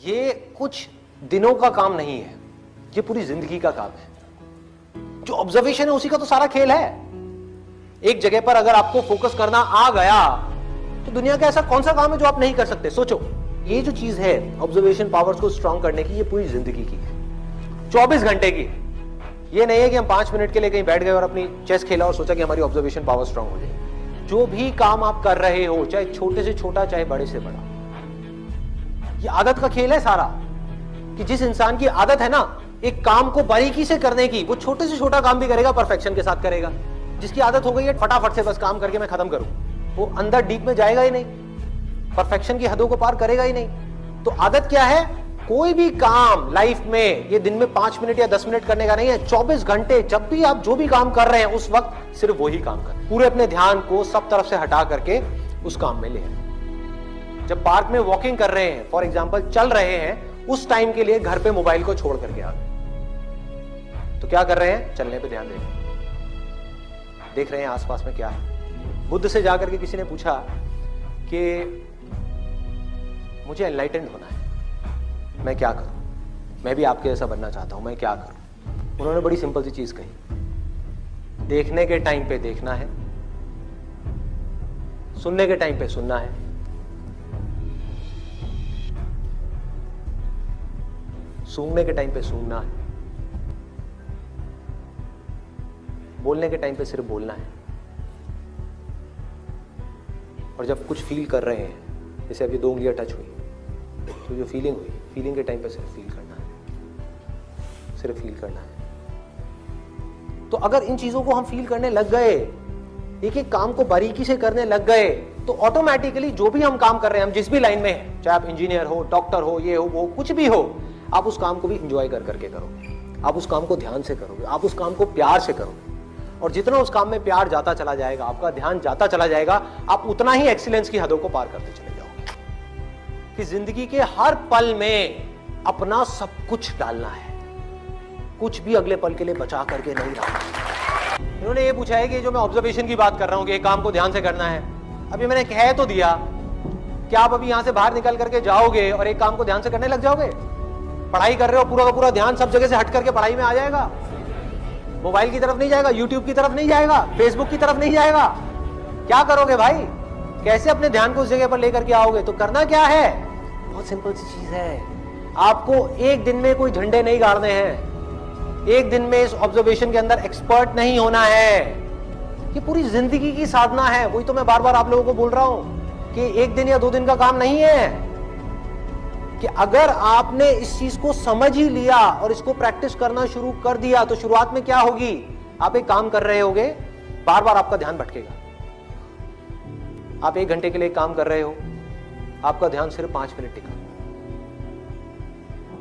ये कुछ दिनों का काम नहीं है, ये पूरी जिंदगी का काम है। जो ऑब्जर्वेशन है उसी का तो सारा खेल है। एक जगह पर अगर आपको फोकस करना आ गया तो दुनिया का ऐसा कौन सा काम है जो आप नहीं कर सकते। सोचो, ये जो चीज है ऑब्जर्वेशन पावर्स को स्ट्रांग करने की, ये पूरी जिंदगी की है, 24 घंटे की है। ये नहीं है कि हम 5 मिनट के लिए कहीं बैठ गए और अपनी चेस खेला और सोचा कि हमारी ऑब्जर्वेशन पावर स्ट्रांग हो जाए। जो भी काम आप कर रहे हो, चाहे छोटे से छोटा चाहे बड़े से बड़ा, ये आदत का खेल है सारा। कि जिस इंसान की आदत है ना एक काम को बारीकी से करने की, वो छोटे से छोटा काम भी करेगा, परफेक्शन के साथ करेगा। जिसकी आदत हो गई है फटाफट से बस काम करके मैं खत्म करूं, वो अंदर डीप में जाएगा ही नहीं, परफेक्शन की हदों को पार करेगा ही नहीं। तो आदत क्या है? कोई भी काम लाइफ में ये दिन में 5 मिनट या 10 मिनट करने का नहीं है, 24 घंटे जब भी आप जो भी काम कर रहे हैं उस वक्त सिर्फ वही काम करें। पूरे अपने ध्यान को सब तरफ से हटा करके उस काम में ले आए। जब पार्क में वॉकिंग कर रहे हैं, फॉर एग्जाम्पल चल रहे हैं, उस टाइम के लिए घर पे मोबाइल को छोड़ करके आ गए, तो क्या कर रहे हैं? चलने पे ध्यान दे रहे हैं, देख रहे हैं आसपास में क्या है। बुद्ध से जाकर के किसी ने पूछा कि मुझे एनलाइटेंड होना है, मैं क्या करूं? मैं भी आपके जैसा बनना चाहता हूं, मैं क्या करूं? उन्होंने बड़ी सिंपल सी चीज कही, देखने के टाइम पे देखना है, सुनने के टाइम पे सुनना है, सूंघने के टाइम पे सूंघना है, बोलने के टाइम पे सिर्फ बोलना है। और जब कुछ फील कर रहे हैं, जैसे अभी 2 उंगलियां टच हुई, तो जो फीलिंग हुई, फीलिंग के टाइम पे सिर्फ फील करना है, सिर्फ फील करना है। तो अगर इन चीजों को हम फील करने लग गए, एक एक काम को बारीकी से करने लग गए, तो ऑटोमेटिकली जो भी हम काम कर रहे हैं, हम जिस भी लाइन में हैं, चाहे आप इंजीनियर हो, डॉक्टर हो, ये हो वो, कुछ भी हो, आप उस काम को भी इंजॉय कर करके करोगे, आप उस काम को ध्यान से करोगे, आप उस काम को प्यार से करोगे। और जितना उस काम में प्यार जाता चला जाएगा, आपका ध्यान जाता चला जाएगा, आप उतना ही एक्सीलेंस की हदों को पार करते चले जाओगे। कि जिंदगी के हर पल में अपना सब कुछ डालना है, कुछ भी अगले पल के लिए बचा करके नहीं रखना। इन्होंने ये पूछा है कि जो मैं ऑब्जर्वेशन की बात कर रहा हूं कि एक काम को ध्यान से करना है, अभी मैंने कह तो दिया, क्या आप अभी यहां से बाहर निकल करके जाओगे और एक काम को ध्यान से करने लग जाओगे? पढ़ाई कर रहे हो, पूरा का पूरा ध्यान सब जगह से हट करके पढ़ाई में आ जाएगा, मोबाइल की तरफ नहीं जाएगा, यूट्यूब की तरफ नहीं जाएगा, फेसबुक की तरफ नहीं जाएगा। क्या करोगे भाई? कैसे अपने ध्यान को उस जगह पर लेकर के आओगे? तो करना क्या है? बहुत सिंपल सी चीज है। आपको एक दिन में कोई झंडे नहीं गाड़ने हैं, एक दिन में इस ऑब्जर्वेशन के अंदर एक्सपर्ट नहीं होना है। ये पूरी जिंदगी की साधना है। वही तो मैं बार बार आप लोगों को बोल रहा हूं कि एक दिन या 2 दिन का काम नहीं है। कि अगर आपने इस चीज को समझ ही लिया और इसको प्रैक्टिस करना शुरू कर दिया, तो शुरुआत में क्या होगी? आप एक काम कर रहे होगे, बार बार आपका ध्यान भटकेगा। आप 1 घंटे के लिए काम कर रहे हो, आपका ध्यान सिर्फ 5 मिनट टिका,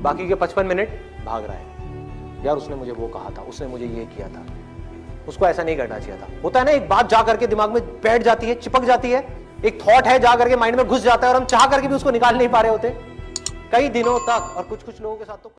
बाकी के 55 मिनट भाग रहा है। यार उसने मुझे वो कहा था, उसने मुझे ये किया था, उसको ऐसा नहीं करना चाहिए था। होता है ना, एक बात जा करके दिमाग में बैठ जाती है, चिपक जाती है, एक थॉट है जा करके माइंड में घुस जाता है और हम चाह करके भी उसको निकाल नहीं पा रहे होते कई दिनों तक। और कुछ लोगों के साथ तो